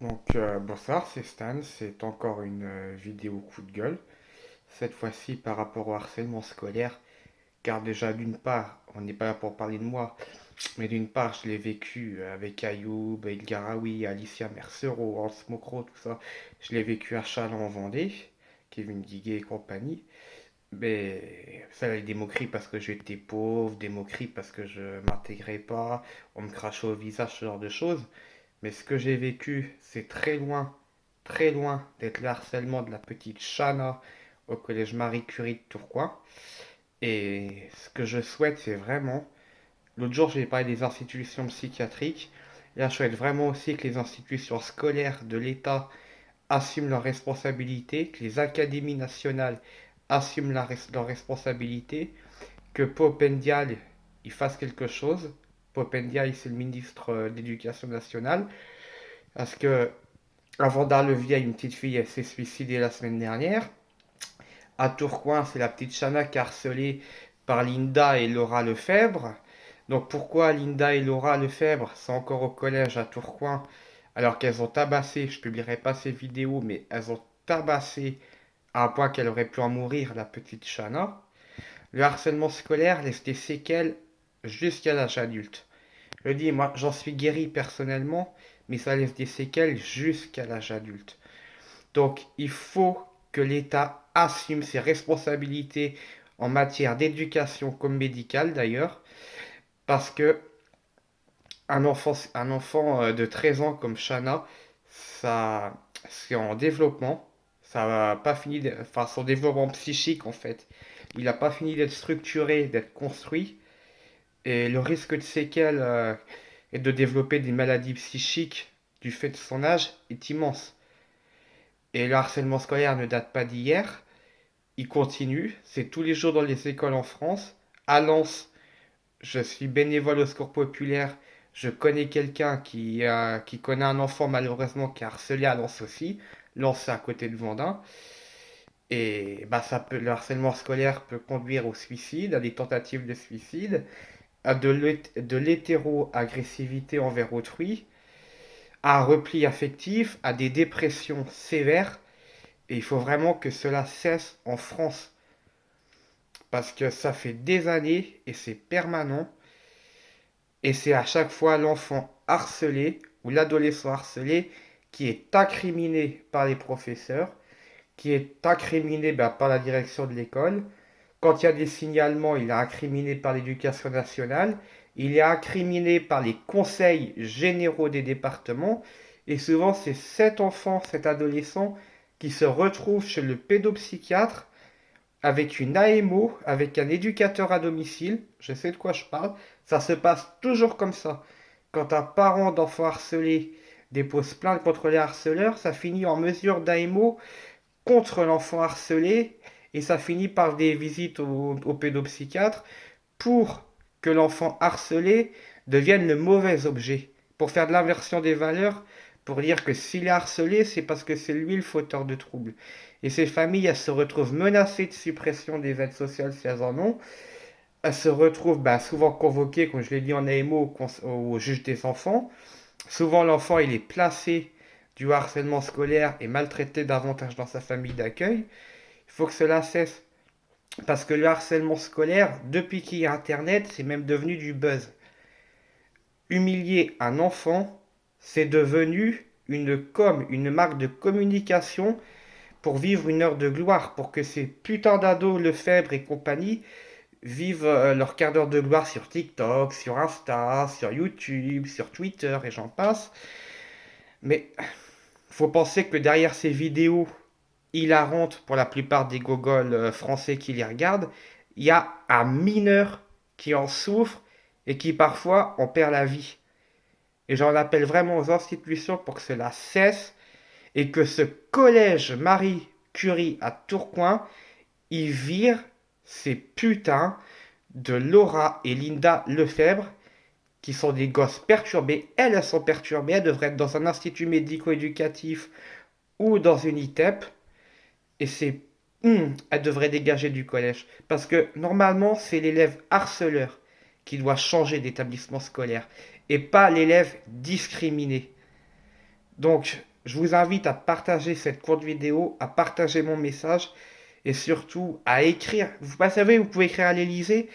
Bonsoir, c'est Stan, c'est encore une vidéo coup de gueule, cette fois-ci par rapport au harcèlement scolaire, car déjà d'une part, on n'est pas là pour parler de moi, mais d'une part, je l'ai vécu avec Ayoub, El Garaoui, Alicia Mercero, Hans Mokro, tout ça, je l'ai vécu à Châlons en Vendée, Kevin Diguet et compagnie, mais ça, des moqueries parce que j'étais pauvre, des moqueries parce que je m'intégrais pas, on me crachait au visage, ce genre de choses. Mais ce que j'ai vécu, c'est très loin d'être le harcèlement de la petite Chana au collège Marie Curie de Tourcoing. Et ce que je souhaite, c'est vraiment. L'autre jour, j'ai parlé des institutions psychiatriques. Là, je souhaite vraiment aussi que les institutions scolaires de l'État assument leurs responsabilités, que les académies nationales assument leurs responsabilités, que Popendial il fasse quelque chose. Popendial, c'est le ministre de l'Éducation nationale. Parce que avant d'Arlevière, une petite fille, elle s'est suicidée la semaine dernière. À Tourcoing, c'est la petite Chana qui est harcelée par Linda et Laura Lefebvre. Donc pourquoi Linda et Laura Lefebvre sont encore au collège à Tourcoing alors qu'elles ont tabassé, je ne publierai pas ces vidéos, mais elles ont tabassé à un point qu'elle aurait pu en mourir, la petite Chana. Le harcèlement scolaire laisse des séquelles jusqu'à l'âge adulte. Je dis, moi j'en suis guéri personnellement, mais ça laisse des séquelles jusqu'à l'âge adulte. Donc, il faut que l'État assume ses responsabilités en matière d'éducation comme médicale d'ailleurs, parce que un enfant de 13 ans comme Shana, ça, c'est en développement, ça va pas fini, enfin son développement psychique en fait, il n'a pas fini d'être structuré, d'être construit, et le risque de séquelles et de développer des maladies psychiques du fait de son âge est immense. Et le harcèlement scolaire ne date pas d'hier, il continue, c'est tous les jours dans les écoles en France. À Lens, je suis bénévole au Secours populaire, je connais quelqu'un qui connaît un enfant malheureusement qui a harcelé à Lens aussi. Lens, c'est à côté de Vendin. Et bah, le harcèlement scolaire peut conduire au suicide, à des tentatives de suicide, à de l'hétéro-agressivité envers autrui, à un repli affectif, à des dépressions sévères. Et il faut vraiment que cela cesse en France. Parce que ça fait des années et c'est permanent. Et c'est à chaque fois l'enfant harcelé ou l'adolescent harcelé qui est incriminé par les professeurs, qui est incriminé par la direction de l'école. Quand il y a des signalements, il est incriminé par l'éducation nationale, il est incriminé par les conseils généraux des départements. Et souvent, c'est cet enfant, cet adolescent qui se retrouve chez le pédopsychiatre avec une AMO, avec un éducateur à domicile, je sais de quoi je parle, ça se passe toujours comme ça. Quand un parent d'enfant harcelé dépose plainte contre les harceleurs, ça finit en mesure d'AMO contre l'enfant harcelé et ça finit par des visites au pédopsychiatre pour que l'enfant harcelé devienne le mauvais objet, pour faire de l'inversion des valeurs, pour dire que s'il est harcelé, c'est parce que c'est lui le fauteur de troubles. Et ces familles, elles se retrouvent menacées de suppression des aides sociales si elles en ont. Elles se retrouvent souvent convoquées, comme je l'ai dit en AMO, au juge des enfants. Souvent, l'enfant, il est placé du harcèlement scolaire et maltraité davantage dans sa famille d'accueil. Il faut que cela cesse. Parce que le harcèlement scolaire, depuis qu'il y a Internet, c'est même devenu du buzz. Humilier un enfant, c'est devenu une marque de communication pour vivre une heure de gloire, pour que ces putains d'ados Lefebvre et compagnie vivent leur quart d'heure de gloire sur TikTok, sur Insta, sur YouTube, sur Twitter et j'en passe. Mais faut penser que derrière ces vidéos hilarantes pour la plupart des gogols français qui les regardent, il y a un mineur qui en souffre et qui parfois en perd la vie. Et j'en appelle vraiment aux institutions pour que cela cesse et que ce collège Marie Curie à Tourcoing, il vire ces putains de Laura et Linda Lefebvre qui sont des gosses perturbés. Elles sont perturbées, elles devraient être dans un institut médico-éducatif ou dans une ITEP. Et elle devrait dégager du collège. Parce que normalement, c'est l'élève harceleur qui doit changer d'établissement scolaire et pas l'élève discriminé. Donc, je vous invite à partager cette courte vidéo, à partager mon message et surtout à écrire. Vous savez, vous pouvez écrire à l'Élysée,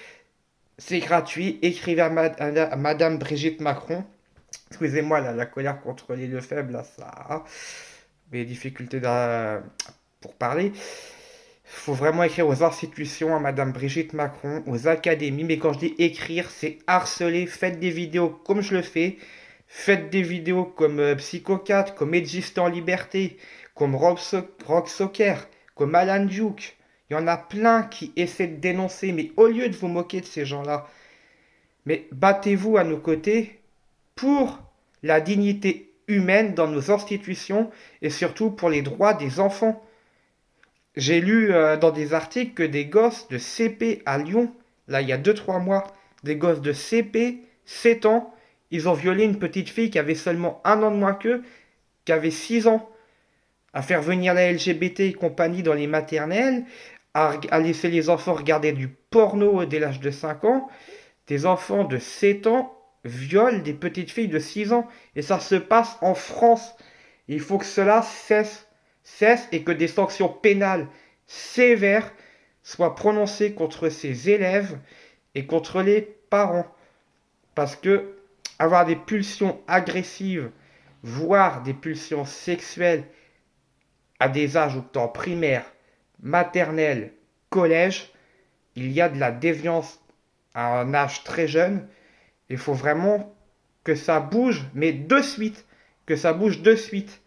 c'est gratuit. Écrivez à Madame Brigitte Macron. Excusez-moi, la colère contre les deux faibles, là, ça. Les difficultés pour parler. Il faut vraiment écrire aux institutions, à Madame Brigitte Macron, aux académies. Mais quand je dis écrire, c'est harceler. Faites des vidéos comme je le fais. Faites des vidéos comme Psycho4, comme Edgist en Liberté, comme Rock Soccer, comme Alan Duke. Il y en a plein qui essaient de dénoncer, mais au lieu de vous moquer de ces gens-là, mais battez-vous à nos côtés pour la dignité humaine dans nos institutions et surtout pour les droits des enfants. J'ai lu dans des articles que des gosses de CP à Lyon, là il y a 2 3 mois, des gosses de CP, 7 ans, ils ont violé une petite fille qui avait seulement 1 an de moins qu'eux, qui avait 6 ans, à faire venir la LGBT et compagnie dans les maternelles, à laisser les enfants regarder du porno dès l'âge de 5 ans. Des enfants de 7 ans violent des petites filles de 6 ans. Et ça se passe en France. Il faut que cela cesse et que des sanctions pénales sévères soient prononcées contre ces élèves et contre les parents. Parce que avoir des pulsions agressives, voire des pulsions sexuelles à des âges où en primaire, maternelle, collège, il y a de la déviance à un âge très jeune. Il faut vraiment que ça bouge, mais de suite. Que ça bouge de suite.